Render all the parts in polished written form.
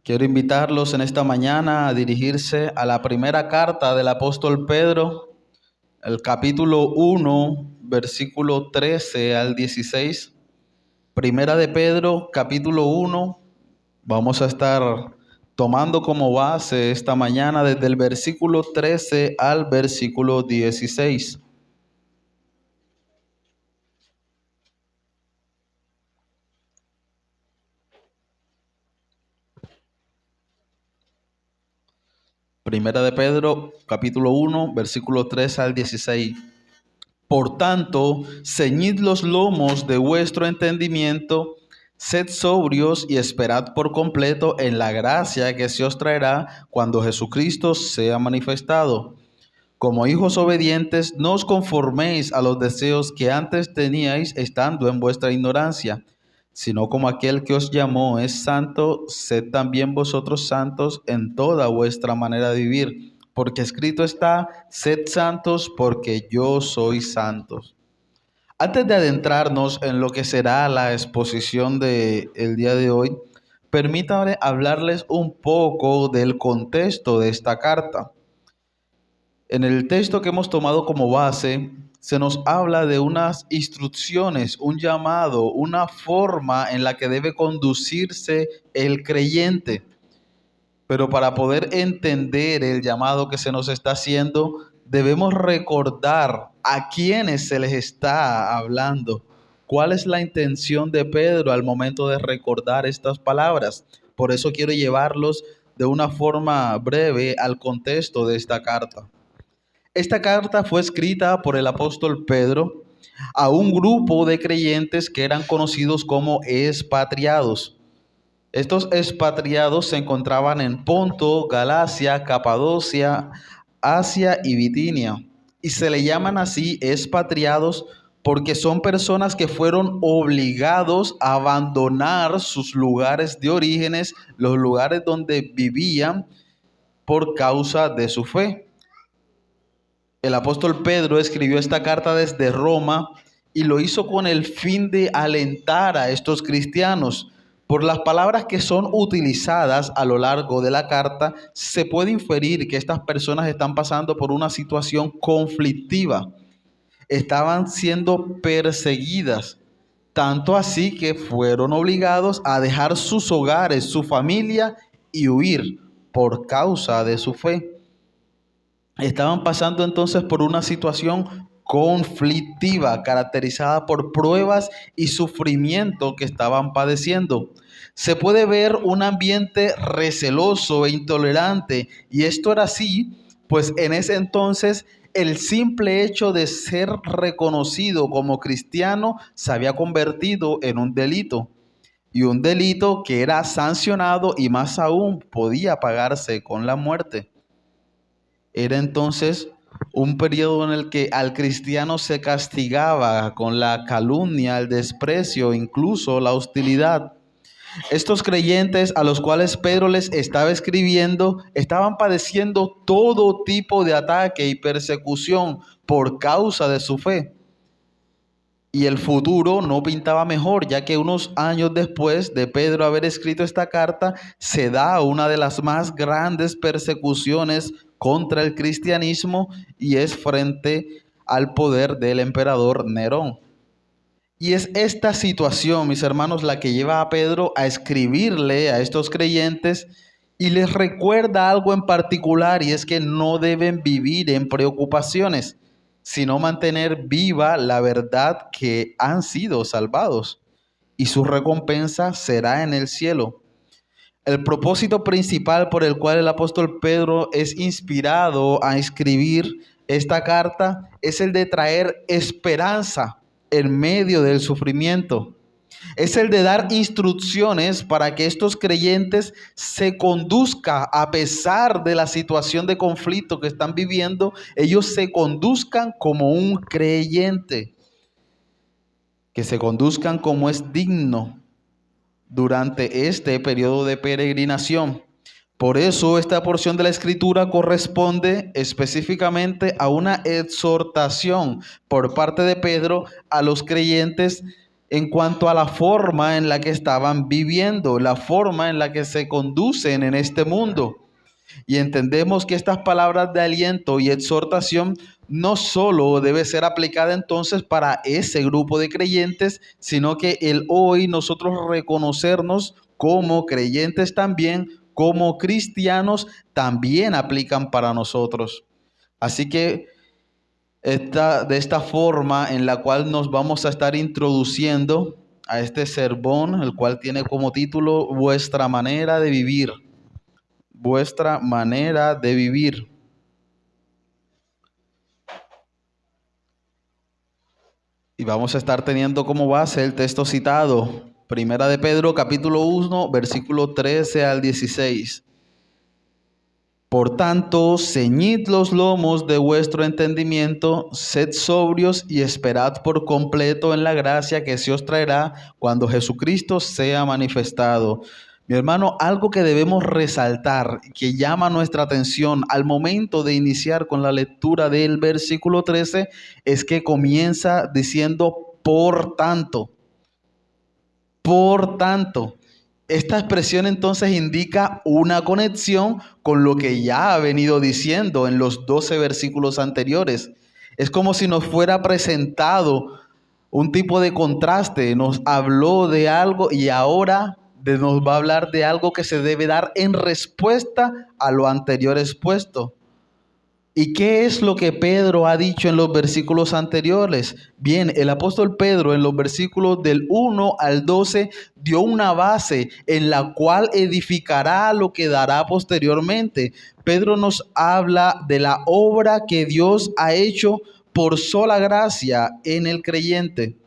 Quiero invitarlos en esta mañana a dirigirse a la primera carta del apóstol Pedro, el capítulo 1, versículo 13 al 16. Primera de Pedro, capítulo 1. Vamos a estar tomando como base esta mañana desde el versículo 13 al versículo 16. Primera de Pedro, capítulo 1, versículo 13 al 16. Por tanto, ceñid los lomos de vuestro entendimiento, sed sobrios y esperad por completo en la gracia que se os traerá cuando Jesucristo sea manifestado. Como hijos obedientes, no os conforméis a los deseos que antes teníais estando en vuestra ignorancia, sino como aquel que os llamó es santo, sed también vosotros santos en toda vuestra manera de vivir. Porque escrito está, sed santos porque yo soy santos. Antes de adentrarnos en lo que será la exposición del día de hoy, permítanme hablarles un poco del contexto de esta carta. En el texto que hemos tomado como base, se nos habla de unas instrucciones, un llamado, una forma en la que debe conducirse el creyente. Pero para poder entender el llamado que se nos está haciendo, debemos recordar a quiénes se les está hablando. ¿Cuál es la intención de Pedro al momento de recordar estas palabras? Por eso quiero llevarlos de una forma breve al contexto de esta carta. Esta carta fue escrita por el apóstol Pedro a un grupo de creyentes que eran conocidos como expatriados. Estos expatriados se encontraban en Ponto, Galacia, Capadocia, Asia y Bitinia. Y se le llaman así expatriados porque son personas que fueron obligados a abandonar sus lugares de orígenes, los lugares donde vivían por causa de su fe. El apóstol Pedro escribió esta carta desde Roma y lo hizo con el fin de alentar a estos cristianos. Por las palabras que son utilizadas a lo largo de la carta, se puede inferir que estas personas están pasando por una situación conflictiva. Estaban siendo perseguidas, tanto así que fueron obligados a dejar sus hogares, su familia y huir por causa de su fe. Estaban pasando entonces por una situación conflictiva, caracterizada por pruebas y sufrimiento que estaban padeciendo. Se puede ver un ambiente receloso e intolerante, y esto era así, pues en ese entonces el simple hecho de ser reconocido como cristiano se había convertido en un delito, y un delito que era sancionado y más aún podía pagarse con la muerte. Era entonces un periodo en el que al cristiano se castigaba con la calumnia, el desprecio, incluso la hostilidad. Estos creyentes a los cuales Pedro les estaba escribiendo estaban padeciendo todo tipo de ataque y persecución por causa de su fe. Y el futuro no pintaba mejor, ya que unos años después de Pedro haber escrito esta carta, se da una de las más grandes persecuciones contra el cristianismo, y es frente al poder del emperador Nerón. Y es esta situación, mis hermanos, la que lleva a Pedro a escribirle a estos creyentes y les recuerda algo en particular, y es que no deben vivir en preocupaciones, sino mantener viva la verdad que han sido salvados, y su recompensa será en el cielo. El propósito principal por el cual el apóstol Pedro es inspirado a escribir esta carta es el de traer esperanza en medio del sufrimiento. Es el de dar instrucciones para que estos creyentes se conduzcan a pesar de la situación de conflicto que están viviendo, ellos se conduzcan como un creyente, que se conduzcan como es digno durante este periodo de peregrinación. Por eso esta porción de la Escritura corresponde específicamente a una exhortación por parte de Pedro a los creyentes en cuanto a la forma en la que estaban viviendo, la forma en la que se conducen en este mundo. Y entendemos que estas palabras de aliento y exhortación no solo debe ser aplicada entonces para ese grupo de creyentes, sino que el hoy nosotros reconocernos como creyentes también, como cristianos, también aplican para nosotros. Así que de esta forma en la cual nos vamos a estar introduciendo a este sermón, el cual tiene como título Vuestra manera de vivir. Vuestra manera de vivir. Y vamos a estar teniendo como base el texto citado, Primera de Pedro, capítulo 1, versículo 13 al 16. Por tanto, ceñid los lomos de vuestro entendimiento, sed sobrios y esperad por completo en la gracia que se os traerá cuando Jesucristo sea manifestado. Mi hermano, algo que debemos resaltar, que llama nuestra atención al momento de iniciar con la lectura del versículo 13, es que comienza diciendo por tanto. Por tanto. Esta expresión entonces indica una conexión con lo que ya ha venido diciendo en los 12 versículos anteriores. Es como si nos fuera presentado un tipo de contraste. Nos habló de algo y ahora nos va a hablar de algo que se debe dar en respuesta a lo anterior expuesto. ¿Y qué es lo que Pedro ha dicho en los versículos anteriores? Bien, el apóstol Pedro en los versículos del 1 al 12 dio una base en la cual edificará lo que dará posteriormente. Pedro nos habla de la obra que Dios ha hecho por sola gracia en el creyente.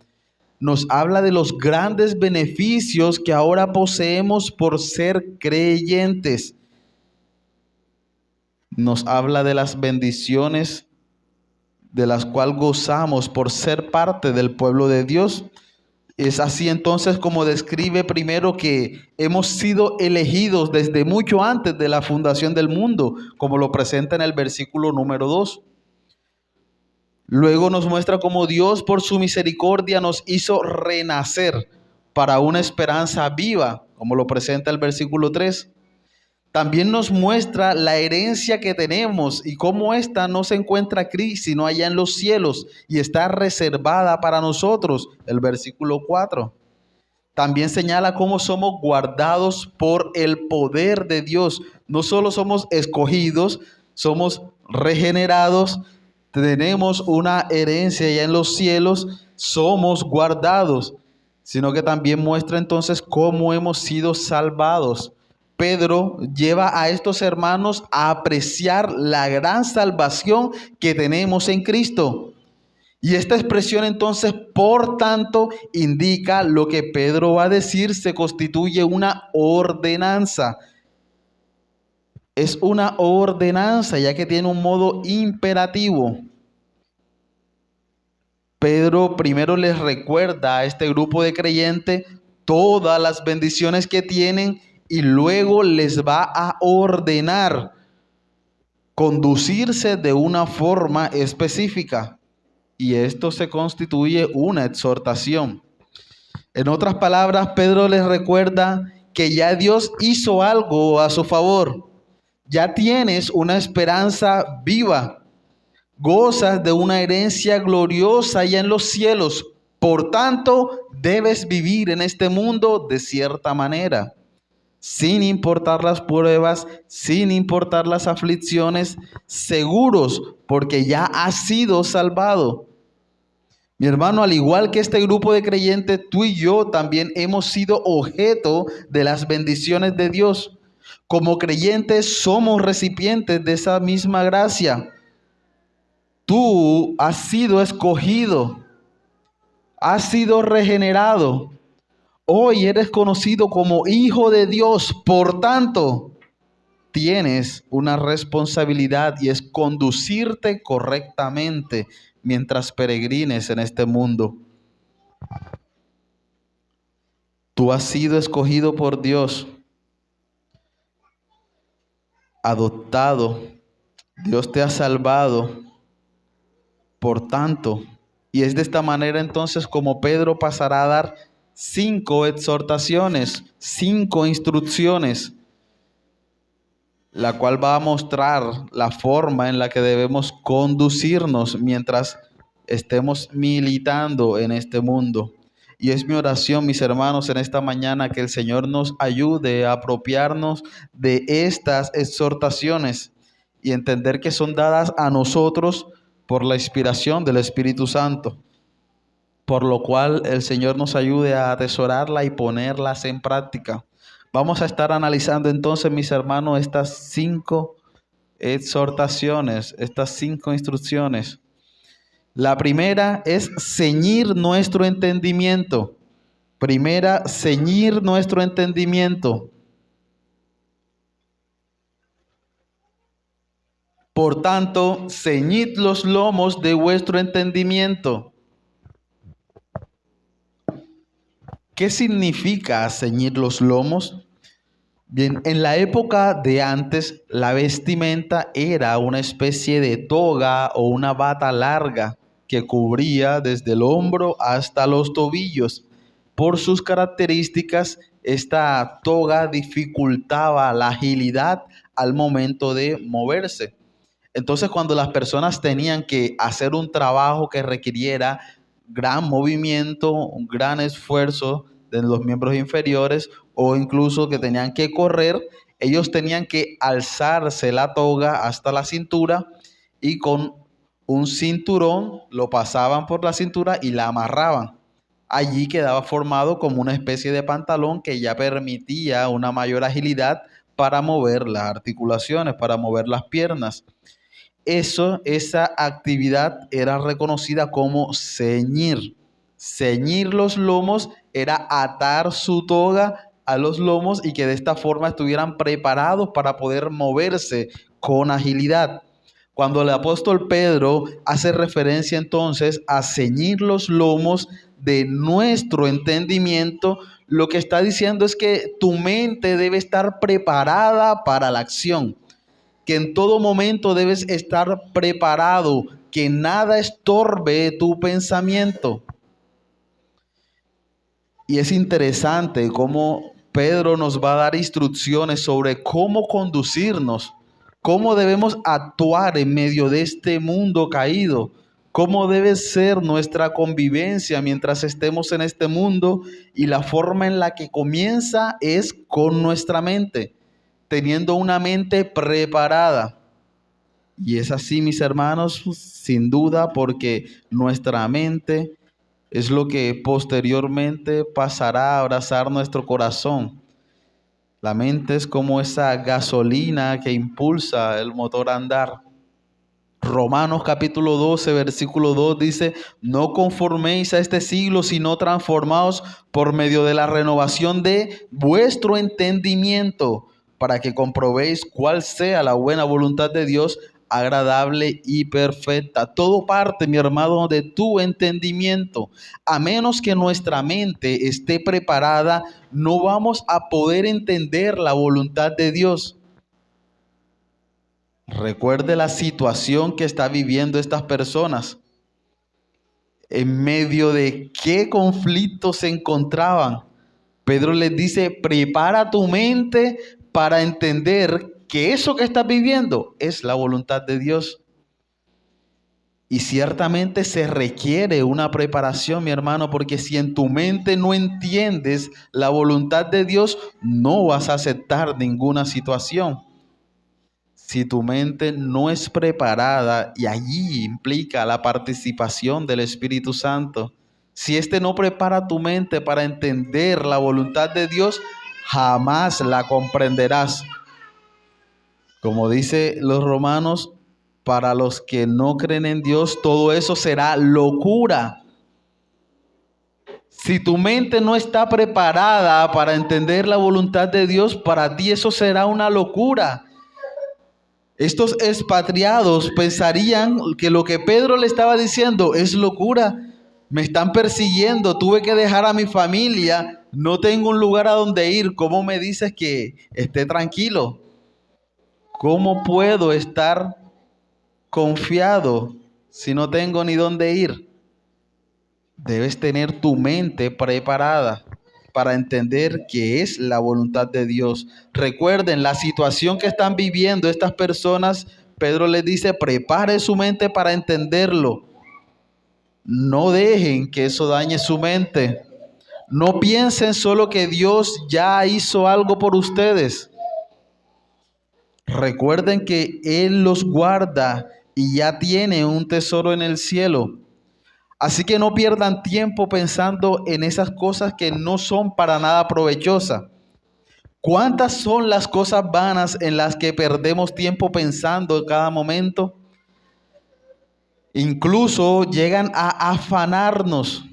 Nos habla de los grandes beneficios que ahora poseemos por ser creyentes. Nos habla de las bendiciones de las cuales gozamos por ser parte del pueblo de Dios. Es así entonces como describe primero que hemos sido elegidos desde mucho antes de la fundación del mundo, como lo presenta en el versículo número 2. Luego nos muestra cómo Dios por su misericordia nos hizo renacer para una esperanza viva, como lo presenta el versículo 3. También nos muestra la herencia que tenemos y cómo ésta no se encuentra aquí, sino allá en los cielos y está reservada para nosotros, el versículo 4. También señala cómo somos guardados por el poder de Dios. No solo somos escogidos, somos regenerados, tenemos una herencia allá en los cielos, somos guardados, sino que también muestra entonces cómo hemos sido salvados. Pedro lleva a estos hermanos a apreciar la gran salvación que tenemos en Cristo. Y esta expresión entonces, por tanto, indica lo que Pedro va a decir, se constituye una ordenanza. Es una ordenanza ya que tiene un modo imperativo. Pedro primero les recuerda a este grupo de creyentes todas las bendiciones que tienen y luego les va a ordenar conducirse de una forma específica. Y esto se constituye una exhortación. En otras palabras, Pedro les recuerda que ya Dios hizo algo a su favor. Ya tienes una esperanza viva. Gozas de una herencia gloriosa allá en los cielos. Por tanto, debes vivir en este mundo de cierta manera, sin importar las pruebas, sin importar las aflicciones, seguros porque ya has sido salvado. Mi hermano, al igual que este grupo de creyentes, tú y yo también hemos sido objeto de las bendiciones de Dios. Como creyentes somos recipientes de esa misma gracia. Tú has sido escogido, has sido regenerado. Hoy eres conocido como hijo de Dios. Por tanto, tienes una responsabilidad y es conducirte correctamente mientras peregrines en este mundo. Tú has sido escogido por Dios, adoptado. Dios te ha salvado. Por tanto, Y es de esta manera entonces como Pedro pasará a dar 5 exhortaciones, 5 instrucciones, la cual va a mostrar la forma en la que debemos conducirnos mientras estemos militando en este mundo. Y es mi oración, mis hermanos, en esta mañana que el Señor nos ayude a apropiarnos de estas exhortaciones y entender que son dadas a nosotros por la inspiración del Espíritu Santo, por lo cual el Señor nos ayude a atesorarla y ponerlas en práctica. Vamos a estar analizando entonces, mis hermanos, estas 5 exhortaciones, estas 5 instrucciones. La primera es ceñir nuestro entendimiento. Primera, ceñir nuestro entendimiento. Por tanto, ceñid los lomos de vuestro entendimiento. ¿Qué significa ceñir los lomos? Bien, en la época de antes, la vestimenta era una especie de toga o una bata larga que cubría desde el hombro hasta los tobillos. Por sus características, esta toga dificultaba la agilidad al momento de moverse. Entonces, cuando las personas tenían que hacer un trabajo que requiriera gran movimiento, un gran esfuerzo de los miembros inferiores o incluso que tenían que correr, ellos tenían que alzarse la toga hasta la cintura y con un cinturón lo pasaban por la cintura y la amarraban. Allí quedaba formado como una especie de pantalón que ya permitía una mayor agilidad para mover las articulaciones, para mover las piernas. Esa actividad era reconocida como ceñir. Ceñir los lomos era atar su toga a los lomos y que de esta forma estuvieran preparados para poder moverse con agilidad. Cuando el apóstol Pedro hace referencia entonces a ceñir los lomos de nuestro entendimiento, lo que está diciendo es que tu mente debe estar preparada para la acción, que en todo momento debes estar preparado, que nada estorbe tu pensamiento. Y es interesante cómo Pedro nos va a dar instrucciones sobre cómo conducirnos, cómo debemos actuar en medio de este mundo caído, cómo debe ser nuestra convivencia mientras estemos en este mundo, y la forma en la que comienza es con nuestra mente, teniendo una mente preparada. Y es así, mis hermanos, sin duda, porque nuestra mente es lo que posteriormente pasará a abrazar nuestro corazón. La mente es como esa gasolina que impulsa el motor a andar. Romanos capítulo 12, versículo 2 dice: no conforméis a este siglo, sino transformaos por medio de la renovación de vuestro entendimiento, para que comprobéis cuál sea la buena voluntad de Dios, agradable y perfecta. Todo parte, mi hermano, de tu entendimiento. A menos que nuestra mente esté preparada, no vamos a poder entender la voluntad de Dios. Recuerde la situación que está viviendo estas personas. En medio de qué conflictos se encontraban. Pedro les dice: prepara tu mente para entender que eso que estás viviendo es la voluntad de Dios. Y ciertamente se requiere una preparación, mi hermano, porque si en tu mente no entiendes la voluntad de Dios, no vas a aceptar ninguna situación. Si tu mente no es preparada, y allí implica la participación del Espíritu Santo, si éste no prepara tu mente para entender la voluntad de Dios, jamás la comprenderás. Como dice los Romanos, para los que no creen en Dios, todo eso será locura. Si tu mente no está preparada para entender la voluntad de Dios, para ti eso será una locura. Estos expatriados pensarían que lo que Pedro le estaba diciendo es locura. Me están persiguiendo, tuve que dejar a mi familia, no tengo un lugar a donde ir. ¿Cómo me dices que esté tranquilo? ¿Cómo puedo estar confiado si no tengo ni dónde ir? Debes tener tu mente preparada para entender qué es la voluntad de Dios. Recuerden la situación que están viviendo estas personas. Pedro les dice, prepare su mente para entenderlo. No dejen que eso dañe su mente. No piensen solo que Dios ya hizo algo por ustedes. Recuerden que Él los guarda y ya tiene un tesoro en el cielo. Así que no pierdan tiempo pensando en esas cosas que no son para nada provechosas. ¿Cuántas son las cosas vanas en las que perdemos tiempo pensando en cada momento? Incluso llegan a afanarnos.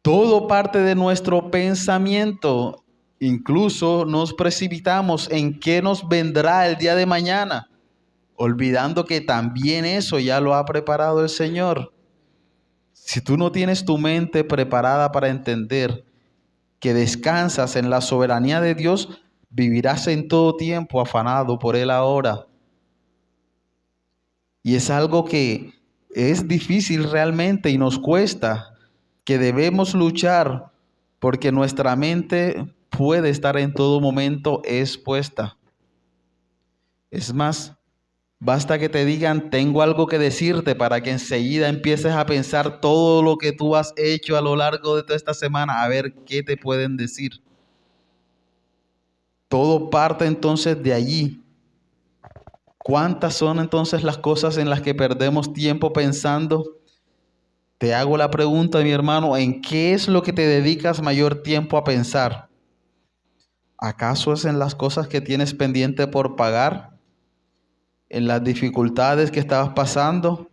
Todo parte de nuestro pensamiento. Incluso nos precipitamos en qué nos vendrá el día de mañana, olvidando que también eso ya lo ha preparado el Señor. Si tú no tienes tu mente preparada para entender que descansas en la soberanía de Dios, vivirás en todo tiempo afanado por Él ahora. Y es algo que es difícil realmente y nos cuesta, que debemos luchar porque nuestra mente puede estar en todo momento expuesta. Es más, basta que te digan, tengo algo que decirte, para que enseguida empieces a pensar todo lo que tú has hecho a lo largo de toda esta semana, a ver qué te pueden decir. Todo parte entonces de allí. ¿Cuántas son entonces las cosas en las que perdemos tiempo pensando? Te hago la pregunta, mi hermano, ¿en qué es lo que te dedicas mayor tiempo a pensar? ¿Acaso es en las cosas que tienes pendiente por pagar? ¿En las dificultades que estabas pasando?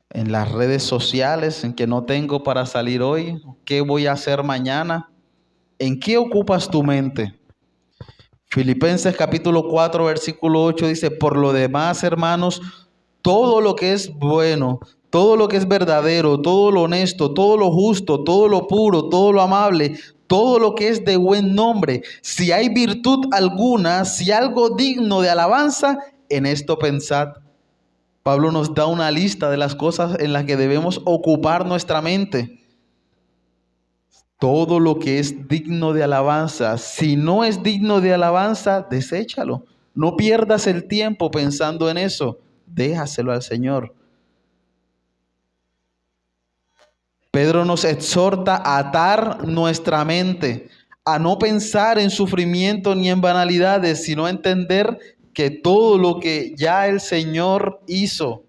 ¿En las redes sociales en que no tengo para salir hoy? ¿Qué voy a hacer mañana? ¿En qué ocupas tu mente? Filipenses capítulo 4, versículo 8 dice, por lo demás, hermanos, todo lo que es bueno, todo lo que es verdadero, todo lo honesto, todo lo justo, todo lo puro, todo lo amable, todo lo que es de buen nombre, si hay virtud alguna, si algo digno de alabanza, en esto pensad. Pablo nos da una lista de las cosas en las que debemos ocupar nuestra mente. Todo lo que es digno de alabanza, si no es digno de alabanza, deséchalo. No pierdas el tiempo pensando en eso. Déjaselo al Señor. Pedro nos exhorta a atar nuestra mente, a no pensar en sufrimiento ni en banalidades, sino a entender que todo lo que ya el Señor hizo,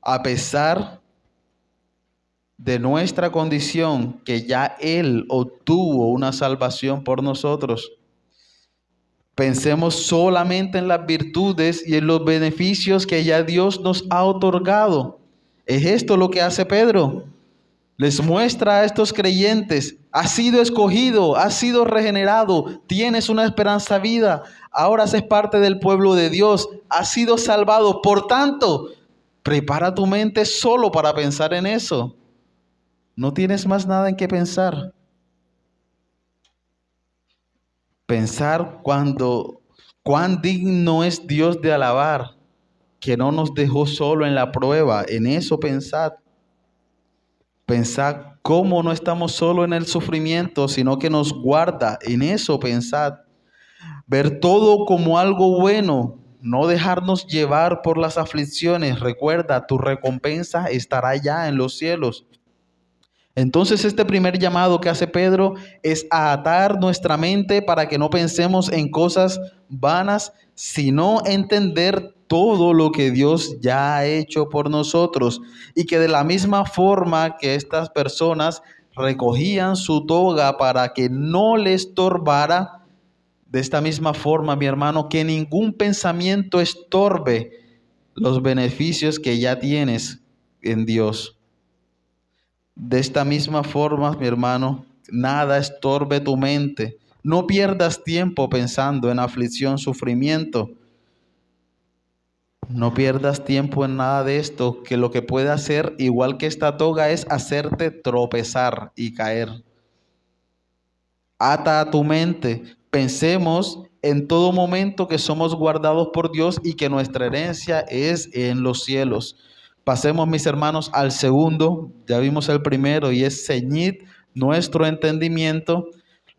a pesar de nuestra condición, que ya Él obtuvo una salvación por nosotros. Pensemos solamente en las virtudes y en los beneficios que ya Dios nos ha otorgado. ¿Es esto lo que hace Pedro? Les muestra a estos creyentes, has sido escogido, has sido regenerado, tienes una esperanza vida, ahora haces parte del pueblo de Dios, has sido salvado. Por tanto, prepara tu mente solo para pensar en eso. No tienes más nada en qué pensar. Pensar cuán digno es Dios de alabar, que no nos dejó solo en la prueba. En eso pensad. Pensad cómo no estamos solo en el sufrimiento, sino que nos guarda. En eso pensad. Ver todo como algo bueno, no dejarnos llevar por las aflicciones. Recuerda, tu recompensa estará ya en los cielos. Entonces este primer llamado que hace Pedro es a atar nuestra mente para que no pensemos en cosas vanas, sino entender todo lo que Dios ya ha hecho por nosotros, y que de la misma forma que estas personas recogían su toga para que no les estorbara, de esta misma forma, mi hermano, que ningún pensamiento estorbe los beneficios que ya tienes en Dios. De esta misma forma, mi hermano, nada estorbe tu mente. No pierdas tiempo pensando en aflicción, sufrimiento. No pierdas tiempo en nada de esto, que lo que puede hacer, igual que esta toga, es hacerte tropezar y caer. Ata a tu mente. Pensemos en todo momento que somos guardados por Dios y que nuestra herencia es en los cielos. Pasemos, mis hermanos, al segundo. Ya vimos el primero y es ceñid nuestro entendimiento.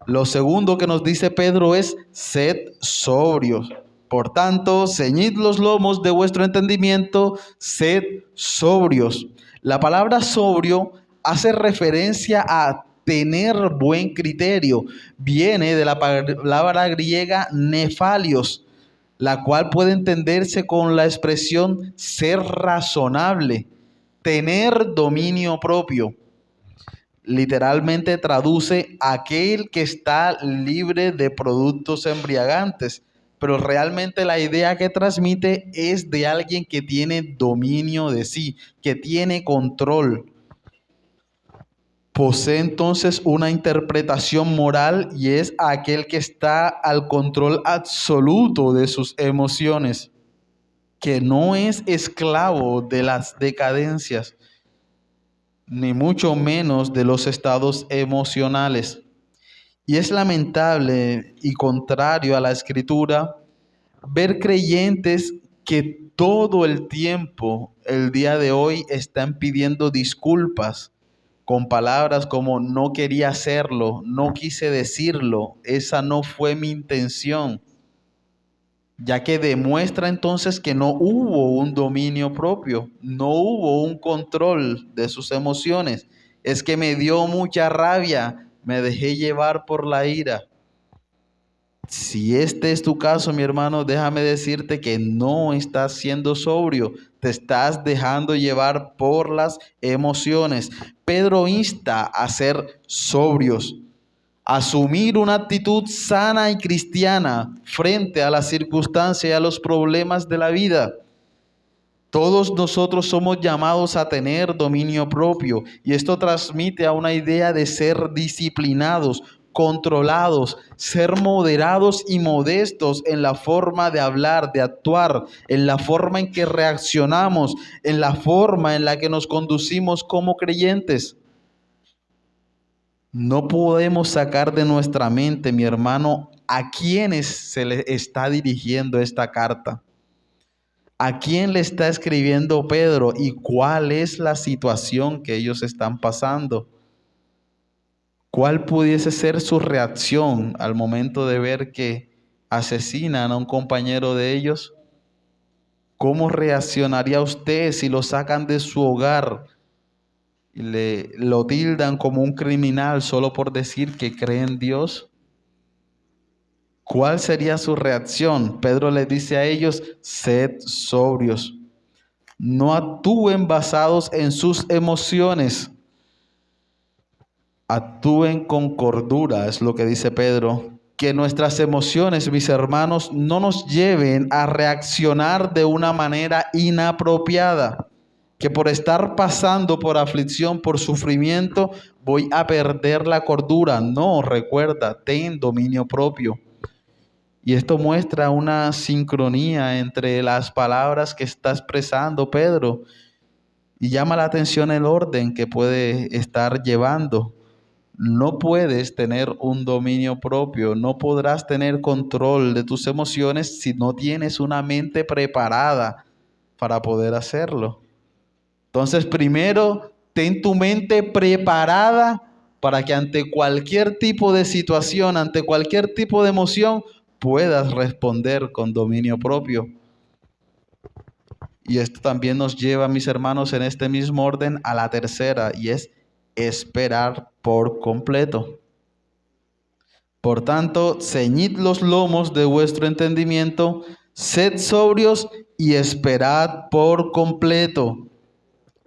Lo segundo que nos dice Pedro es sed sobrios. Por tanto, ceñid los lomos de vuestro entendimiento, sed sobrios. La palabra sobrio hace referencia a tener buen criterio. Viene de la palabra griega nefalios, la cual puede entenderse con la expresión ser razonable, tener dominio propio. Literalmente traduce aquel que está libre de productos embriagantes, pero realmente la idea que transmite es de alguien que tiene dominio de sí, que tiene control. Posee entonces una interpretación moral y es aquel que está al control absoluto de sus emociones, que no es esclavo de las decadencias, ni mucho menos de los estados emocionales. Y es lamentable y contrario a la Escritura ver creyentes que todo el tiempo, el día de hoy, están pidiendo disculpas con palabras como no quería hacerlo, no quise decirlo, esa no fue mi intención, ya que demuestra entonces que no hubo un dominio propio, no hubo un control de sus emociones. Es que me dio mucha rabia, me dejé llevar por la ira. Si este es tu caso, mi hermano, déjame decirte que no estás siendo sobrio, te estás dejando llevar por las emociones. Pedro insta a ser sobrios, a asumir una actitud sana y cristiana frente a las circunstancias y a los problemas de la vida. Todos nosotros somos llamados a tener dominio propio y esto transmite a una idea de ser disciplinados, controlados, ser moderados y modestos en la forma de hablar, de actuar, en la forma en que reaccionamos, en la forma en la que nos conducimos como creyentes. No podemos sacar de nuestra mente, mi hermano, a quiénes se le está dirigiendo esta carta. ¿A quién le está escribiendo Pedro y cuál es la situación que ellos están pasando? ¿Cuál pudiese ser su reacción al momento de ver que asesinan a un compañero de ellos? ¿Cómo reaccionaría usted si lo sacan de su hogar y lo tildan como un criminal solo por decir que cree en Dios? ¿Cuál sería su reacción? Pedro les dice a ellos, sed sobrios. No actúen basados en sus emociones. Actúen con cordura, es lo que dice Pedro. Que nuestras emociones, mis hermanos, no nos lleven a reaccionar de una manera inapropiada. Que por estar pasando por aflicción, por sufrimiento, voy a perder la cordura. No, recuerda, ten dominio propio. Y esto muestra una sincronía entre las palabras que está expresando Pedro. Y llama la atención el orden que puede estar llevando. No puedes tener un dominio propio, no podrás tener control de tus emociones si no tienes una mente preparada para poder hacerlo. Entonces, primero, ten tu mente preparada para que ante cualquier tipo de situación, ante cualquier tipo de emoción, puedas responder con dominio propio. Y esto también nos lleva, mis hermanos, en este mismo orden a la tercera, y es esperar por completo. Por tanto, ceñid los lomos de vuestro entendimiento, sed sobrios y esperad por completo,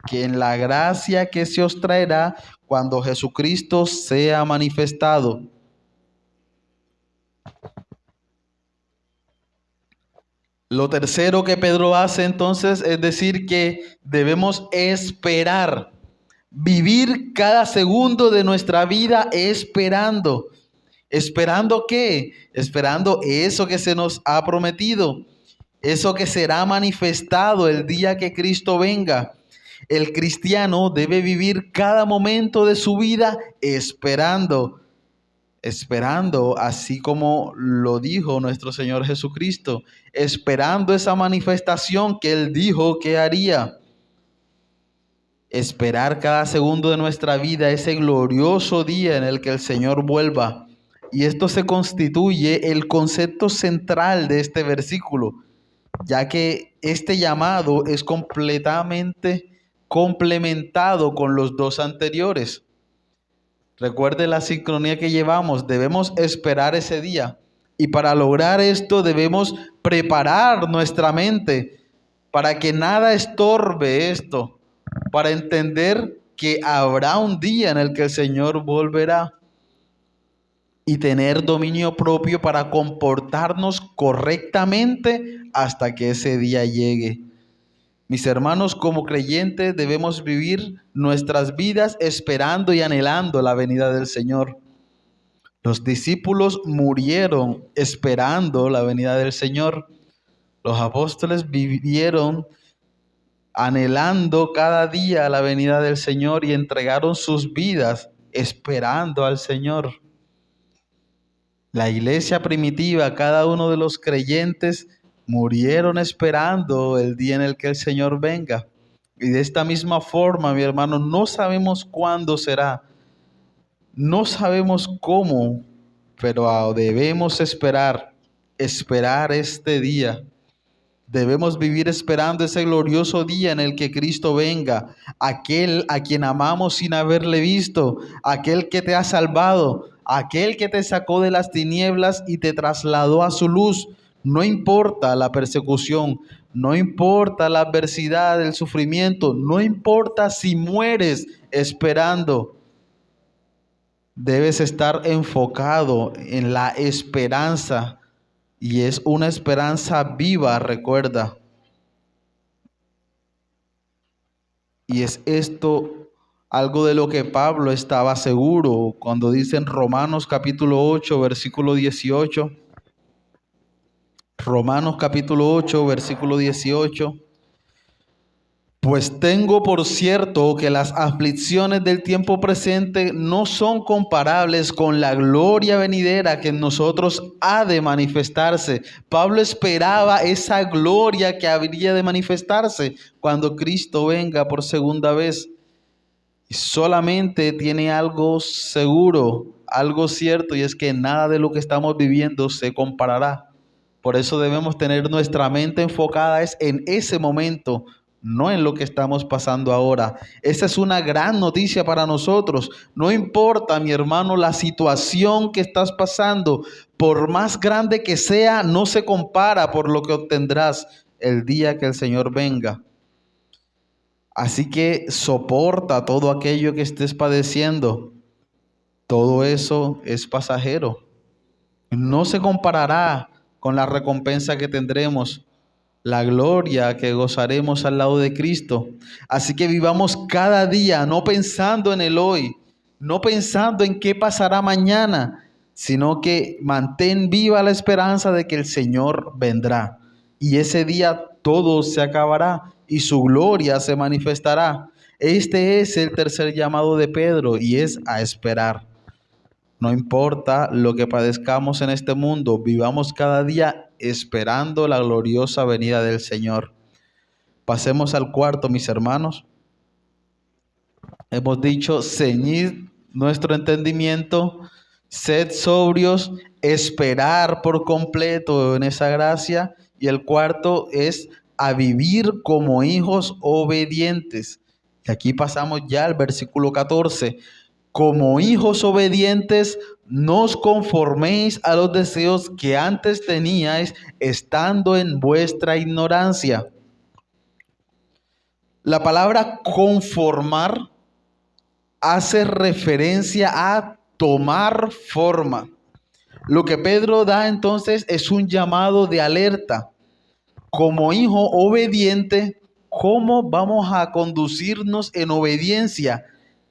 que en la gracia que se os traerá cuando Jesucristo sea manifestado. Lo tercero que Pedro hace entonces es decir que debemos esperar, vivir cada segundo de nuestra vida esperando. ¿Esperando qué? Esperando eso que se nos ha prometido, eso que será manifestado el día que Cristo venga. El cristiano debe vivir cada momento de su vida esperando, así como lo dijo nuestro Señor Jesucristo, esperando esa manifestación que Él dijo que haría. Esperar cada segundo de nuestra vida ese glorioso día en el que el Señor vuelva. Y esto se constituye el concepto central de este versículo, ya que este llamado es completamente complementado con los dos anteriores. Recuerde la sincronía que llevamos, debemos esperar ese día. Y para lograr esto debemos preparar nuestra mente para que nada estorbe esto, para entender que habrá un día en el que el Señor volverá y tener dominio propio para comportarnos correctamente hasta que ese día llegue. Mis hermanos, como creyentes debemos vivir nuestras vidas esperando y anhelando la venida del Señor. Los discípulos murieron esperando la venida del Señor. Los apóstoles vivieron anhelando cada día la venida del Señor y entregaron sus vidas esperando al Señor. La iglesia primitiva, cada uno de los creyentes murieron esperando el día en el que el Señor venga. Y de esta misma forma, mi hermano, no sabemos cuándo será, no sabemos cómo, pero debemos esperar este día. Debemos vivir esperando ese glorioso día en el que Cristo venga, aquel a quien amamos sin haberle visto, aquel que te ha salvado, aquel que te sacó de las tinieblas y te trasladó a su luz. No importa la persecución, no importa la adversidad, el sufrimiento, no importa si mueres esperando. Debes estar enfocado en la esperanza y es una esperanza viva, recuerda. Y es esto algo de lo que Pablo estaba seguro cuando dice en Romanos capítulo 8, versículo 18. Romanos capítulo 8, versículo 18. Pues tengo por cierto que las aflicciones del tiempo presente no son comparables con la gloria venidera que en nosotros ha de manifestarse. Pablo esperaba esa gloria que habría de manifestarse cuando Cristo venga por segunda vez. Y solamente tiene algo seguro, algo cierto, y es que nada de lo que estamos viviendo se comparará. Por eso debemos tener nuestra mente enfocada en ese momento, no en lo que estamos pasando ahora. Esa es una gran noticia para nosotros. No importa, mi hermano, la situación que estás pasando, por más grande que sea, no se compara por lo que obtendrás el día que el Señor venga. Así que soporta todo aquello que estés padeciendo. Todo eso es pasajero. No se comparará con la recompensa que tendremos, la gloria que gozaremos al lado de Cristo. Así que vivamos cada día no pensando en el hoy, no pensando en qué pasará mañana, sino que mantén viva la esperanza de que el Señor vendrá. Y ese día todo se acabará y su gloria se manifestará. Este es el tercer llamado de Pedro y es a esperar. No importa lo que padezcamos en este mundo, vivamos cada día esperando la gloriosa venida del Señor. Pasemos al cuarto, mis hermanos. Hemos dicho, ceñid nuestro entendimiento, sed sobrios, esperar por completo en esa gracia. Y el cuarto es a vivir como hijos obedientes. Y aquí pasamos ya al versículo 14. Como hijos obedientes, no os conforméis a los deseos que antes teníais, estando en vuestra ignorancia. La palabra conformar hace referencia a tomar forma. Lo que Pedro da entonces es un llamado de alerta. Como hijo obediente, ¿cómo vamos a conducirnos en obediencia?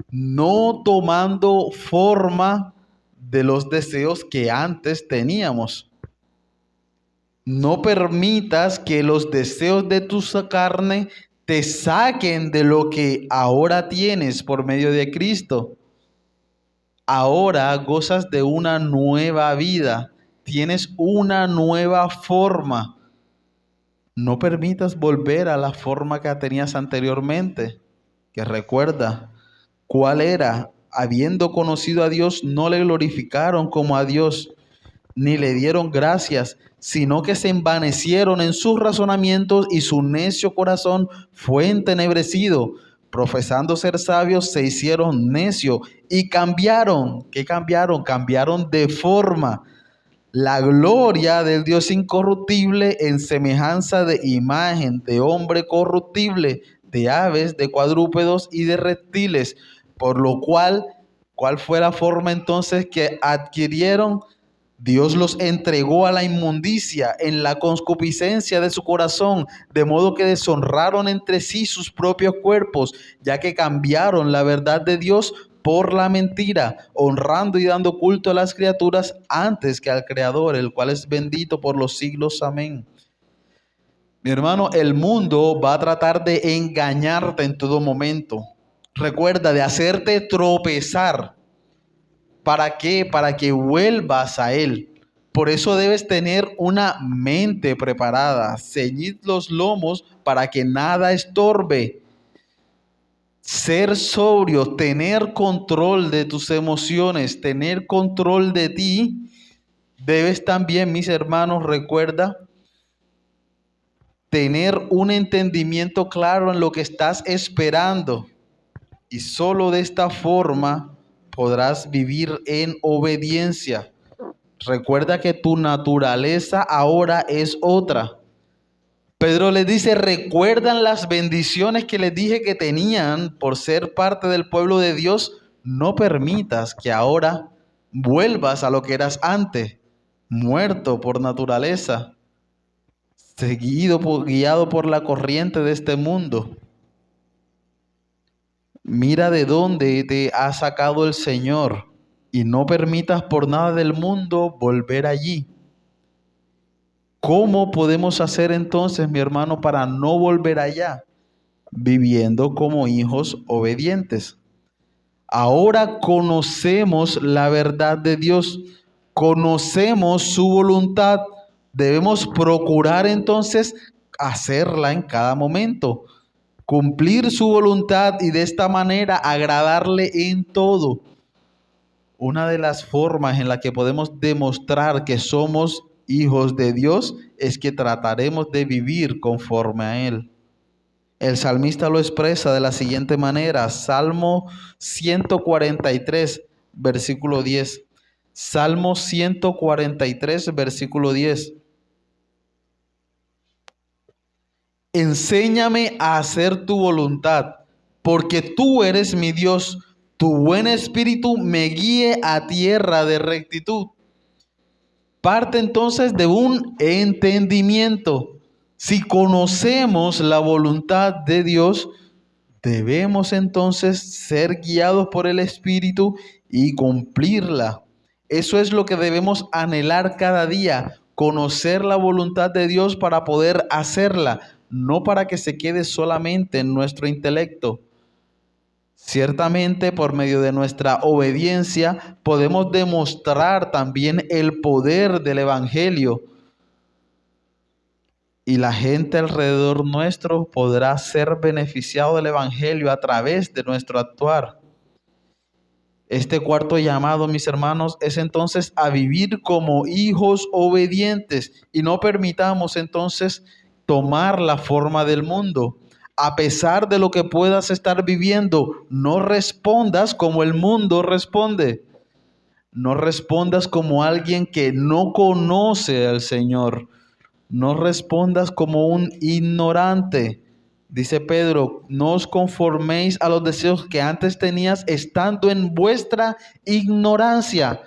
No tomando forma de los deseos que antes teníamos. No permitas que los deseos de tu carne te saquen de lo que ahora tienes por medio de Cristo. Ahora gozas de una nueva vida, tienes una nueva forma. No permitas volver a la forma que tenías anteriormente, que recuerda cuál era. Habiendo conocido a Dios, no le glorificaron como a Dios, ni le dieron gracias, sino que se envanecieron en sus razonamientos y su necio corazón fue entenebrecido. Profesando ser sabios, se hicieron necios y cambiaron. ¿Qué cambiaron? Cambiaron de forma la gloria del Dios incorruptible en semejanza de imagen de hombre corruptible, de aves, de cuadrúpedos y de reptiles. Por lo cual, ¿cuál fue la forma entonces que adquirieron? Dios los entregó a la inmundicia en la concupiscencia de su corazón, de modo que deshonraron entre sí sus propios cuerpos, ya que cambiaron la verdad de Dios por la mentira, honrando y dando culto a las criaturas antes que al Creador, el cual es bendito por los siglos. Amén. Mi hermano, el mundo va a tratar de engañarte en todo momento. Recuerda, de hacerte tropezar. ¿Para qué? Para que vuelvas a Él. Por eso debes tener una mente preparada. Ceñid los lomos para que nada estorbe. Ser sobrio, tener control de tus emociones, tener control de ti. Debes también, mis hermanos, recuerda, tener un entendimiento claro en lo que estás esperando. Y solo de esta forma podrás vivir en obediencia. Recuerda que tu naturaleza ahora es otra. Pedro les dice, ¿recuerdan las bendiciones que les dije que tenían por ser parte del pueblo de Dios? No permitas que ahora vuelvas a lo que eras antes, muerto por naturaleza, guiado por la corriente de este mundo. Mira de dónde te ha sacado el Señor y no permitas por nada del mundo volver allí. ¿Cómo podemos hacer entonces, mi hermano, para no volver allá? Viviendo como hijos obedientes. Ahora conocemos la verdad de Dios, conocemos su voluntad. Debemos procurar entonces hacerla en cada momento, cumplir su voluntad y de esta manera agradarle en todo. Una de las formas en la que podemos demostrar que somos hijos de Dios es que trataremos de vivir conforme a Él. El salmista lo expresa de la siguiente manera, Salmo 143, versículo 10. Salmo 143, versículo 10. Enséñame a hacer tu voluntad, porque tú eres mi Dios. Tu buen espíritu me guíe a tierra de rectitud. Parte entonces de un entendimiento. Si conocemos la voluntad de Dios, debemos entonces ser guiados por el Espíritu y cumplirla. Eso es lo que debemos anhelar cada día, conocer la voluntad de Dios para poder hacerla, no para que se quede solamente en nuestro intelecto. Ciertamente, por medio de nuestra obediencia, podemos demostrar también el poder del Evangelio. Y la gente alrededor nuestro podrá ser beneficiado del Evangelio a través de nuestro actuar. Este cuarto llamado, mis hermanos, es entonces a vivir como hijos obedientes y no permitamos entonces tomar la forma del mundo. A pesar de lo que puedas estar viviendo, no respondas como el mundo responde. No respondas como alguien que no conoce al Señor. No respondas como un ignorante. Dice Pedro, no os conforméis a los deseos que antes tenías estando en vuestra ignorancia.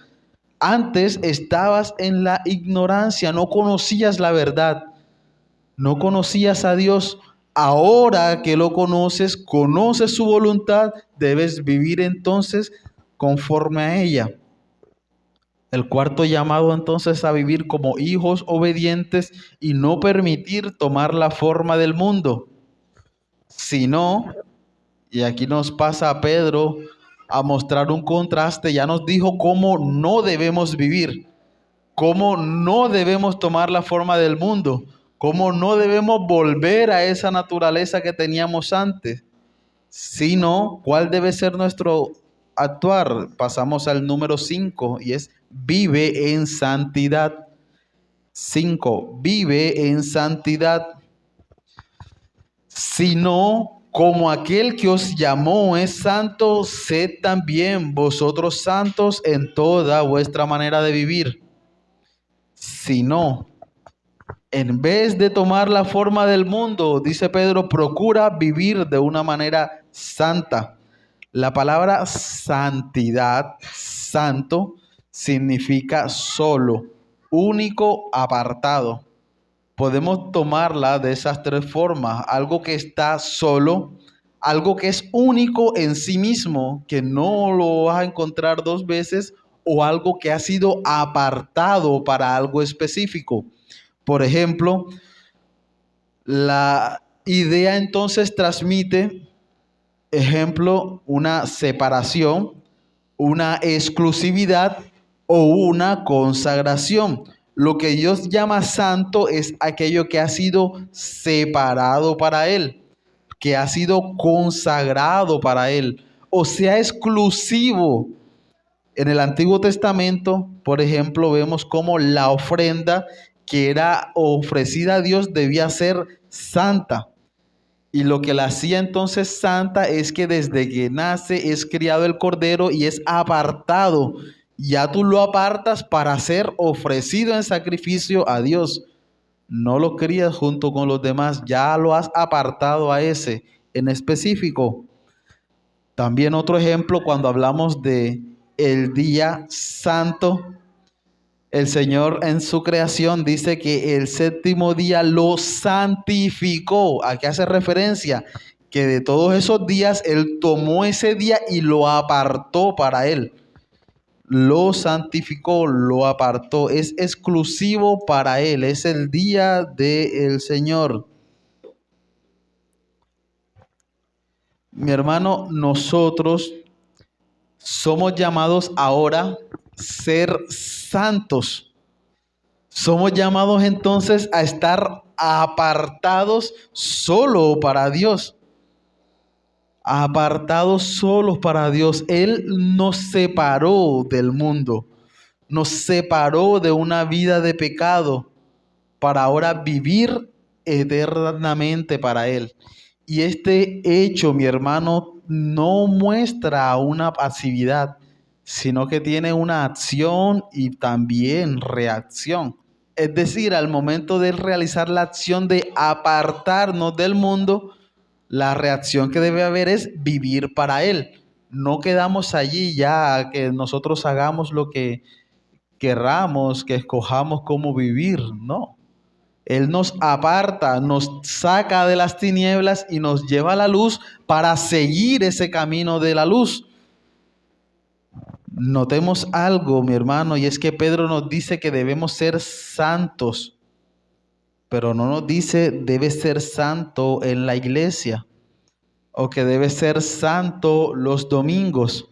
Antes estabas en la ignorancia, no conocías la verdad, no conocías a Dios. Ahora que lo conoces, conoces su voluntad, debes vivir entonces conforme a ella. El cuarto llamado entonces a vivir como hijos obedientes y no permitir tomar la forma del mundo, sino, y aquí nos pasa a Pedro a mostrar un contraste, ya nos dijo cómo no debemos vivir, cómo no debemos tomar la forma del mundo, cómo no debemos volver a esa naturaleza que teníamos antes. sino ¿cuál debe ser nuestro actuar? Pasamos al número 5 y es vive en santidad. 5. Vive en santidad. Sino como aquel que os llamó es santo, sed también vosotros santos en toda vuestra manera de vivir. Sino, en vez de tomar la forma del mundo, dice Pedro, procura vivir de una manera santa. La palabra santidad, santo, significa solo, único, apartado. Podemos tomarla de esas tres formas: algo que está solo, algo que es único en sí mismo, que no lo vas a encontrar dos veces, o algo que ha sido apartado para algo específico. Por ejemplo, la idea entonces transmite, ejemplo, una separación, una exclusividad o una consagración. Lo que Dios llama santo es aquello que ha sido separado para Él, que ha sido consagrado para Él, o sea, exclusivo. En el Antiguo Testamento, por ejemplo, vemos cómo la ofrenda que era ofrecida a Dios debía ser santa. Y lo que la hacía entonces santa es que desde que nace es criado el cordero y es apartado. Ya tú lo apartas para ser ofrecido en sacrificio a Dios. No lo crías junto con los demás, ya lo has apartado a ese en específico. También otro ejemplo, cuando hablamos de el día santo, el Señor en su creación dice que el séptimo día lo santificó. ¿A qué hace referencia? Que de todos esos días Él tomó ese día y lo apartó para Él. Lo santificó, lo apartó. Es exclusivo para Él. Es el día del Señor. Mi hermano, nosotros somos llamados ahora a ser santos. Somos llamados entonces a estar apartados solo para Dios. Apartados solos para Dios. Él nos separó del mundo. Nos separó de una vida de pecado para ahora vivir eternamente para Él. Y este hecho, mi hermano, no muestra una pasividad, sino que tiene una acción y también reacción. Es decir, al momento de realizar la acción de apartarnos del mundo, la reacción que debe haber es vivir para Él. No quedamos allí ya a que nosotros hagamos lo que querramos, que escojamos cómo vivir, no. Él nos aparta, nos saca de las tinieblas y nos lleva a la luz para seguir ese camino de la luz. Notemos algo, mi hermano, y es que Pedro nos dice que debemos ser santos, pero no nos dice debe ser santo en la iglesia o que debe ser santo los domingos,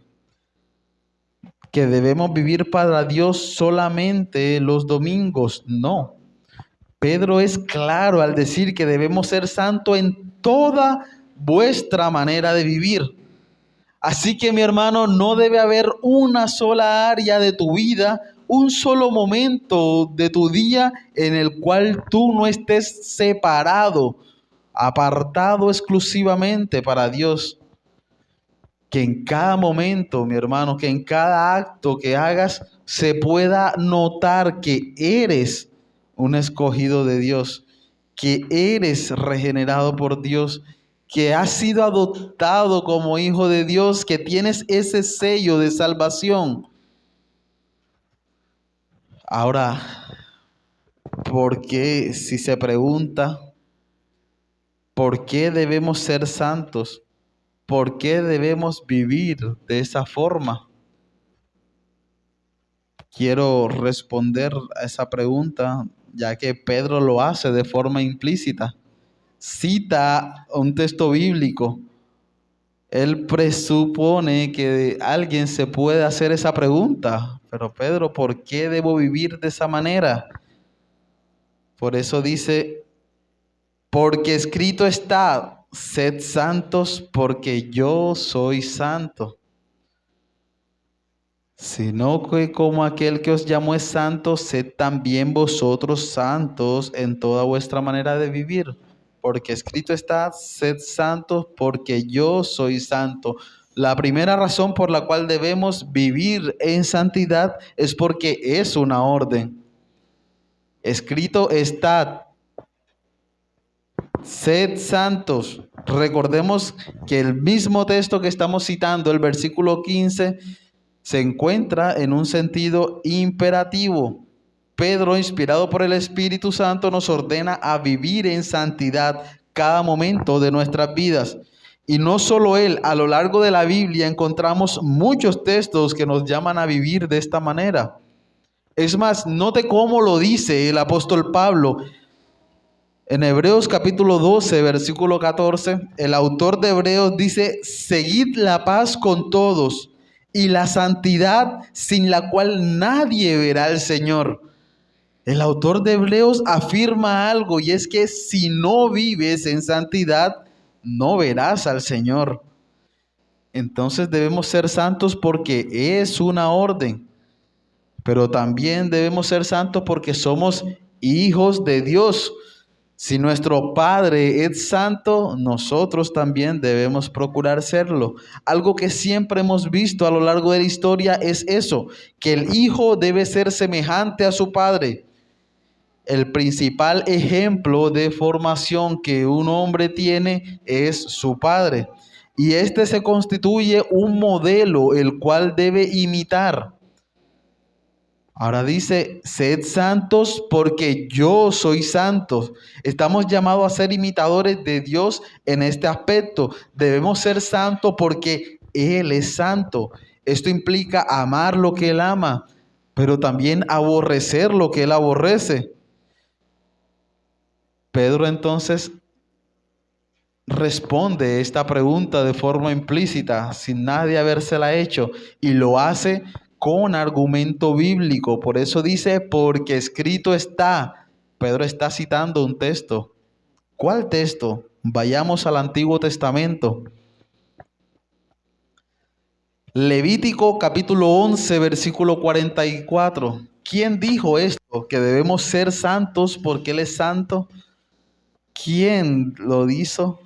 que debemos vivir para Dios solamente los domingos. No. Pedro es claro al decir que debemos ser santos en toda vuestra manera de vivir. Así que, mi hermano, no debe haber una sola área de tu vida, un solo momento de tu día en el cual tú no estés separado, apartado exclusivamente para Dios. Que en cada momento, mi hermano, que en cada acto que hagas se pueda notar que eres un escogido de Dios, que eres regenerado por Dios, que has sido adoptado como hijo de Dios, que tienes ese sello de salvación. Ahora, ¿por qué, si se pregunta, por qué debemos ser santos? ¿Por qué debemos vivir de esa forma? Quiero responder a esa pregunta, ya que Pedro lo hace de forma implícita. Cita un texto bíblico. Él presupone que alguien se puede hacer esa pregunta. Pero Pedro, ¿por qué debo vivir de esa manera? Por eso dice, porque escrito está. sed santos porque yo soy santo, sino que como aquel que os llamó es santo, sed también vosotros santos en toda vuestra manera de vivir. Porque escrito está, sed santos porque yo soy santo. La primera razón por la cual debemos vivir en santidad es porque es una orden. Escrito está, sed santos. Recordemos que el mismo texto que estamos citando, el versículo 15, se encuentra en un sentido imperativo. Pedro, inspirado por el Espíritu Santo, nos ordena a vivir en santidad cada momento de nuestras vidas. Y no solo él, a lo largo de la Biblia encontramos muchos textos que nos llaman a vivir de esta manera. Es más, note cómo lo dice el apóstol Pablo. En Hebreos capítulo 12, versículo 14, el autor de Hebreos dice, seguid la paz con todos y la santidad sin la cual nadie verá al Señor. El autor de Hebreos afirma algo y es que si no vives en santidad, no verás al Señor. Entonces debemos ser santos porque es una orden, pero también debemos ser santos porque somos hijos de Dios. Si nuestro Padre es santo, nosotros también debemos procurar serlo. Algo que siempre hemos visto a lo largo de la historia es eso, que el Hijo debe ser semejante a su Padre. El principal ejemplo de formación que un hombre tiene es su padre. Y este se constituye un modelo el cual debe imitar. Ahora dice, sed santos porque yo soy santo. Estamos llamados a ser imitadores de Dios en este aspecto. Debemos ser santos porque Él es santo. Esto implica amar lo que Él ama, pero también aborrecer lo que Él aborrece. Pedro entonces responde esta pregunta de forma implícita, sin nadie habérsela hecho, y lo hace con argumento bíblico. Por eso dice, porque escrito está. Pedro está citando un texto. ¿Cuál texto? Vayamos al Antiguo Testamento. Levítico capítulo 11, versículo 44. ¿Quién dijo esto? Que debemos ser santos porque Él es santo. ¿Quién lo hizo?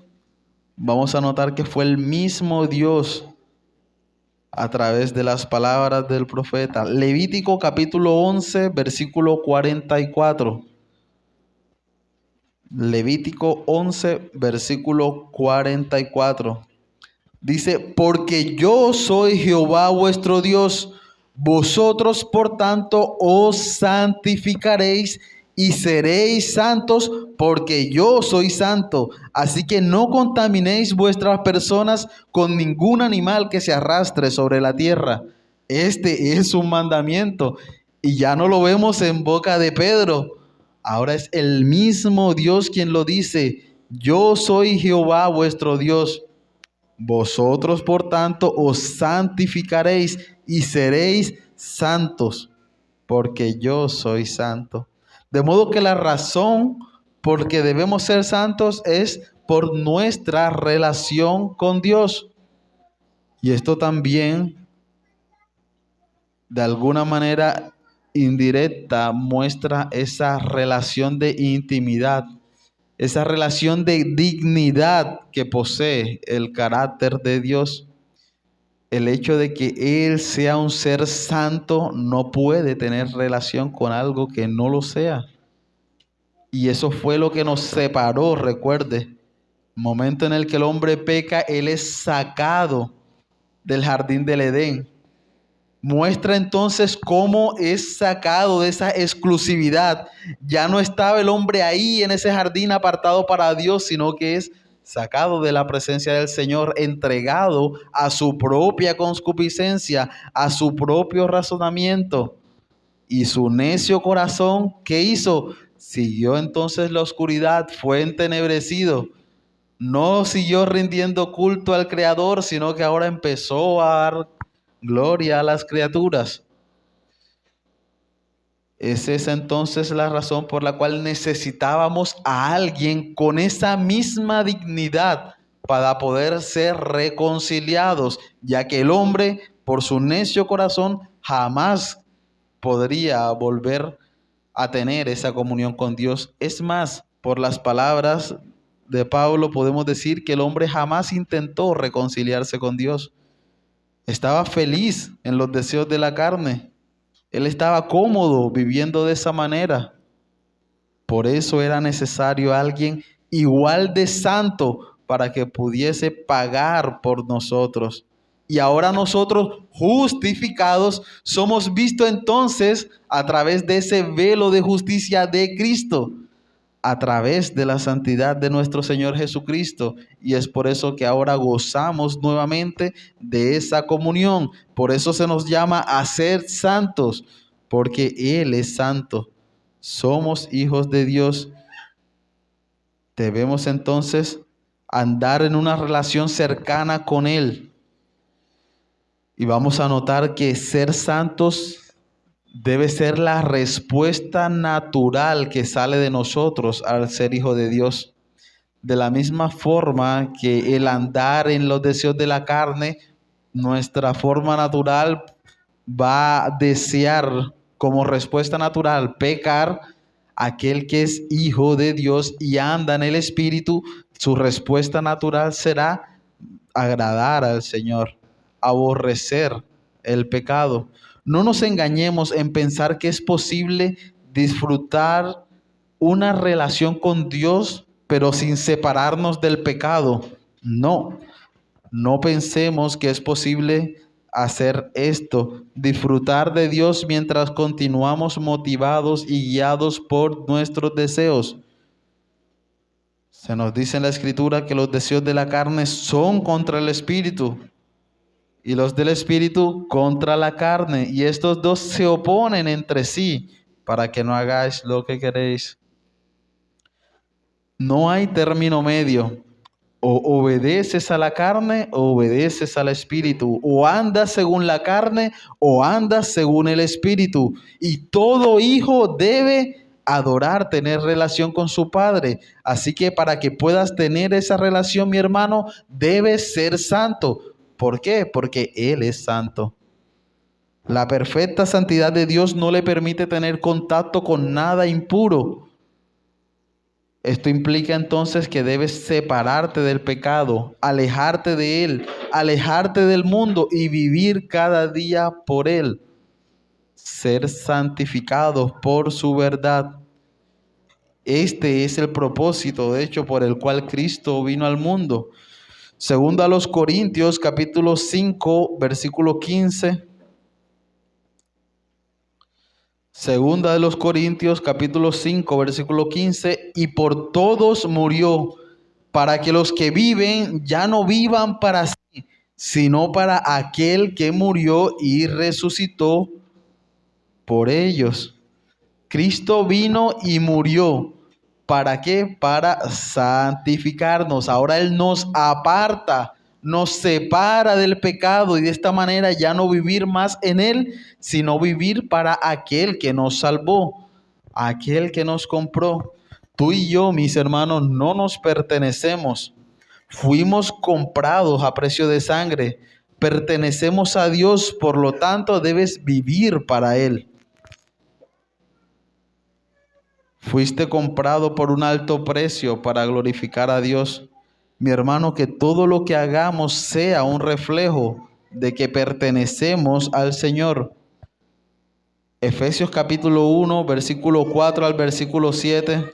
Vamos a notar que fue el mismo Dios a través de las palabras del profeta. Levítico capítulo 11, versículo 44. Levítico 11, versículo 44. Dice, porque yo soy Jehová vuestro Dios, vosotros por tanto os santificaréis y seréis santos porque yo soy santo. Así que no contaminéis vuestras personas con ningún animal que se arrastre sobre la tierra. Este es un mandamiento y ya no lo vemos en boca de Pedro. Ahora es el mismo Dios quien lo dice. Yo soy Jehová vuestro Dios. Vosotros, por tanto, os santificaréis y seréis santos, porque yo soy santo. De modo que la razón por que debemos ser santos es por nuestra relación con Dios. Y esto también, de alguna manera indirecta, muestra esa relación de intimidad, esa relación de dignidad que posee el carácter de Dios. El hecho de que Él sea un ser santo no puede tener relación con algo que no lo sea. Y eso fue lo que nos separó, recuerde. Momento en el que el hombre peca, Él es sacado del jardín del Edén. Muestra entonces cómo es sacado de esa exclusividad. Ya no estaba el hombre ahí en ese jardín apartado para Dios, sino que es sacado de la presencia del Señor, entregado a su propia concupiscencia, a su propio razonamiento. Y su necio corazón, ¿qué hizo? Siguió entonces la oscuridad, fue entenebrecido. No siguió rindiendo culto al Creador, sino que ahora empezó a dar gloria a las criaturas. Es esa entonces la razón por la cual necesitábamos a alguien con esa misma dignidad para poder ser reconciliados, ya que el hombre, por su necio corazón, jamás podría volver a tener esa comunión con Dios. Es más, por las palabras de Pablo podemos decir que el hombre jamás intentó reconciliarse con Dios. Estaba feliz en los deseos de la carne. Él estaba cómodo viviendo de esa manera. Por eso era necesario alguien igual de santo para que pudiese pagar por nosotros. Y ahora nosotros, justificados, somos vistos entonces a través de ese velo de justicia de Cristo, a través de la santidad de nuestro Señor Jesucristo. Y es por eso que ahora gozamos nuevamente de esa comunión. Por eso se nos llama a ser santos, porque Él es santo. Somos hijos de Dios. Debemos entonces andar en una relación cercana con Él. Y vamos a notar que ser santos debe ser la respuesta natural que sale de nosotros al ser hijo de Dios. De la misma forma que el andar en los deseos de la carne, nuestra forma natural va a desear como respuesta natural pecar. Aquel que es hijo de Dios y anda en el Espíritu, su respuesta natural será agradar al Señor, aborrecer el pecado. No nos engañemos en pensar que es posible disfrutar una relación con Dios, pero sin separarnos del pecado. No, no pensemos que es posible hacer esto, disfrutar de Dios mientras continuamos motivados y guiados por nuestros deseos. Se nos dice en la Escritura que los deseos de la carne son contra el Espíritu y los del Espíritu contra la carne, y estos dos se oponen entre sí para que no hagáis lo que queréis. No hay término medio. O obedeces a la carne o obedeces al Espíritu. O andas según la carne o andas según el Espíritu. Y todo hijo debe adorar, tener relación con su padre. Así que para que puedas tener esa relación, mi hermano, debes ser santo. ¿Por qué? Porque Él es santo. La perfecta santidad de Dios no le permite tener contacto con nada impuro. Esto implica entonces que debes separarte del pecado, alejarte de él, alejarte del mundo y vivir cada día por él. Ser santificados por su verdad. Este es el propósito, de hecho, por el cual Cristo vino al mundo. Segundo a los Corintios, capítulo 5, versículo 15. Segunda de los Corintios, capítulo 5, versículo 15. Y por todos murió, para que los que viven ya no vivan para sí, sino para aquel que murió y resucitó por ellos. Cristo vino y murió. ¿Para qué? Para santificarnos. Ahora Él nos aparta, nos separa del pecado y de esta manera ya no vivir más en Él, sino vivir para aquel que nos salvó, aquel que nos compró. Tú y yo, mis hermanos, no nos pertenecemos. Fuimos comprados a precio de sangre. Pertenecemos a Dios, por lo tanto debes vivir para Él. Fuiste comprado por un alto precio para glorificar a Dios. Mi hermano, que todo lo que hagamos sea un reflejo de que pertenecemos al Señor. Efesios capítulo 1, versículo 4 al versículo 7.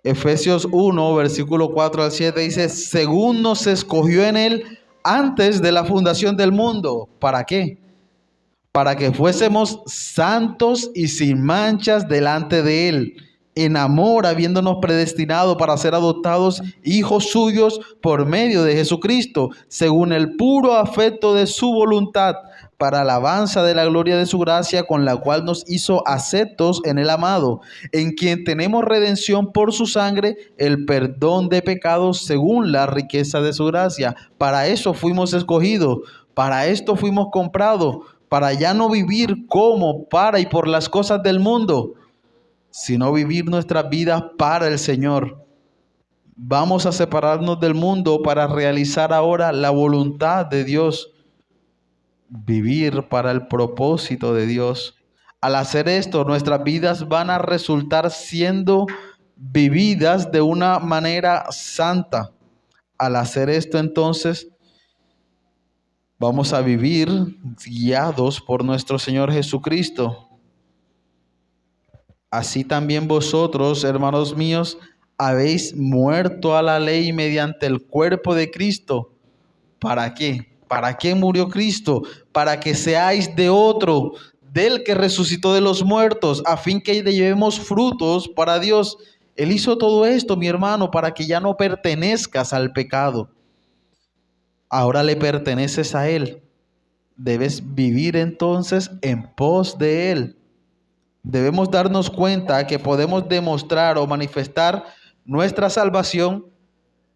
Efesios 1, versículo 4 al 7 dice: según nos escogió en Él antes de la fundación del mundo. ¿Para qué? Para que fuésemos santos y sin manchas delante de Él, en amor, habiéndonos predestinado para ser adoptados hijos suyos por medio de Jesucristo, según el puro afecto de su voluntad, para alabanza de la gloria de su gracia, con la cual nos hizo aceptos en el amado, en quien tenemos redención por su sangre, el perdón de pecados según la riqueza de su gracia. Para eso fuimos escogidos, para esto fuimos comprados, para ya no vivir como para y por las cosas del mundo, sino vivir nuestras vidas para el Señor. Vamos a separarnos del mundo para realizar ahora la voluntad de Dios, vivir para el propósito de Dios. Al hacer esto, nuestras vidas van a resultar siendo vividas de una manera santa. Al hacer esto, entonces, vamos a vivir guiados por nuestro Señor Jesucristo. Así también vosotros, hermanos míos, habéis muerto a la ley mediante el cuerpo de Cristo. ¿Para qué? ¿Para qué murió Cristo? Para que seáis de otro, del que resucitó de los muertos, a fin que llevemos frutos para Dios. Él hizo todo esto, mi hermano, para que ya no pertenezcas al pecado. Ahora le perteneces a Él. Debes vivir entonces en pos de Él. Debemos darnos cuenta que podemos demostrar o manifestar nuestra salvación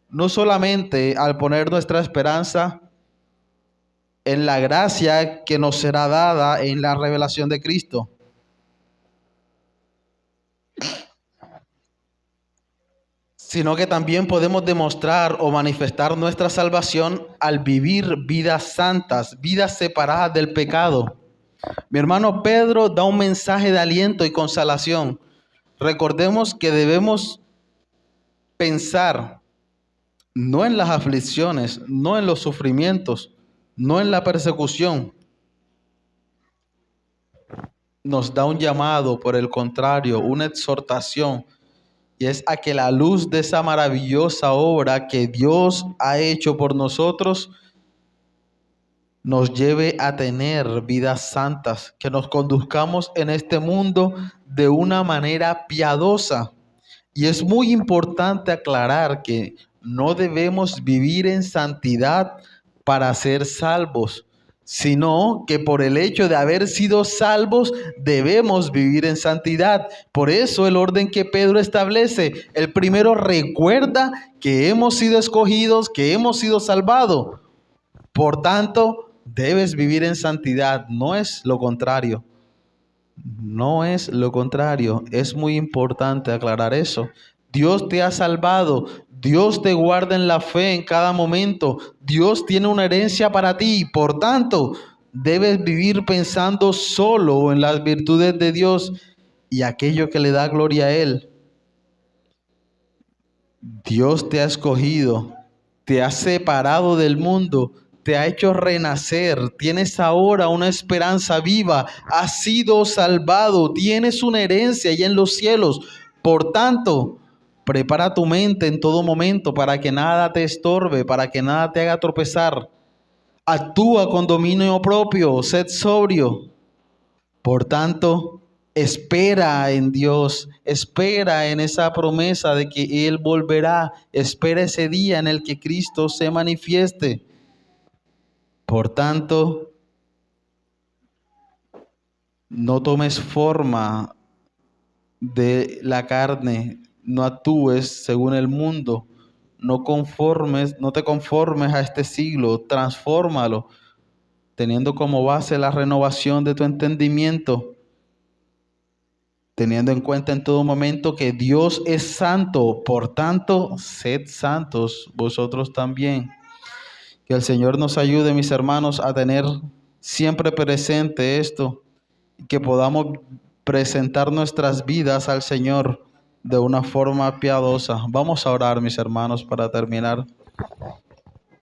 no solamente al poner nuestra esperanza en la gracia que nos será dada en la revelación de Cristo, sino que también podemos demostrar o manifestar nuestra salvación al vivir vidas santas, vidas separadas del pecado. Mi hermano Pedro da un mensaje de aliento y consolación. Recordemos que debemos pensar no en las aflicciones, no en los sufrimientos, no en la persecución. Nos da un llamado, por el contrario, una exhortación, y es a que la luz de esa maravillosa obra que Dios ha hecho por nosotros nos lleve a tener vidas santas, que nos conduzcamos en este mundo de una manera piadosa. Y es muy importante aclarar que no debemos vivir en santidad para ser salvos, sino que por el hecho de haber sido salvos debemos vivir en santidad. Por eso el orden que Pedro establece, el primero recuerda que hemos sido escogidos, que hemos sido salvados. Por tanto, debes vivir en santidad, no es lo contrario. No es lo contrario. Es muy importante aclarar eso. Dios te ha salvado. Dios te guarda en la fe en cada momento. Dios tiene una herencia para ti. Por tanto, debes vivir pensando solo en las virtudes de Dios y aquello que le da gloria a Él. Dios te ha escogido, te ha separado del mundo, te ha hecho renacer, tienes ahora una esperanza viva, has sido salvado, tienes una herencia allá en los cielos. Por tanto, prepara tu mente en todo momento para que nada te estorbe, para que nada te haga tropezar. Actúa con dominio propio, sed sobrio. Por tanto, espera en Dios, espera en esa promesa de que Él volverá, espera ese día en el que Cristo se manifieste. Por tanto, no tomes forma de la carne, no actúes según el mundo, no te conformes a este siglo, transfórmalo, teniendo como base la renovación de tu entendimiento, teniendo en cuenta en todo momento que Dios es santo, por tanto, sed santos vosotros también. Que el Señor nos ayude, mis hermanos, a tener siempre presente esto, que podamos presentar nuestras vidas al Señor de una forma piadosa. Vamos a orar, mis hermanos, para terminar.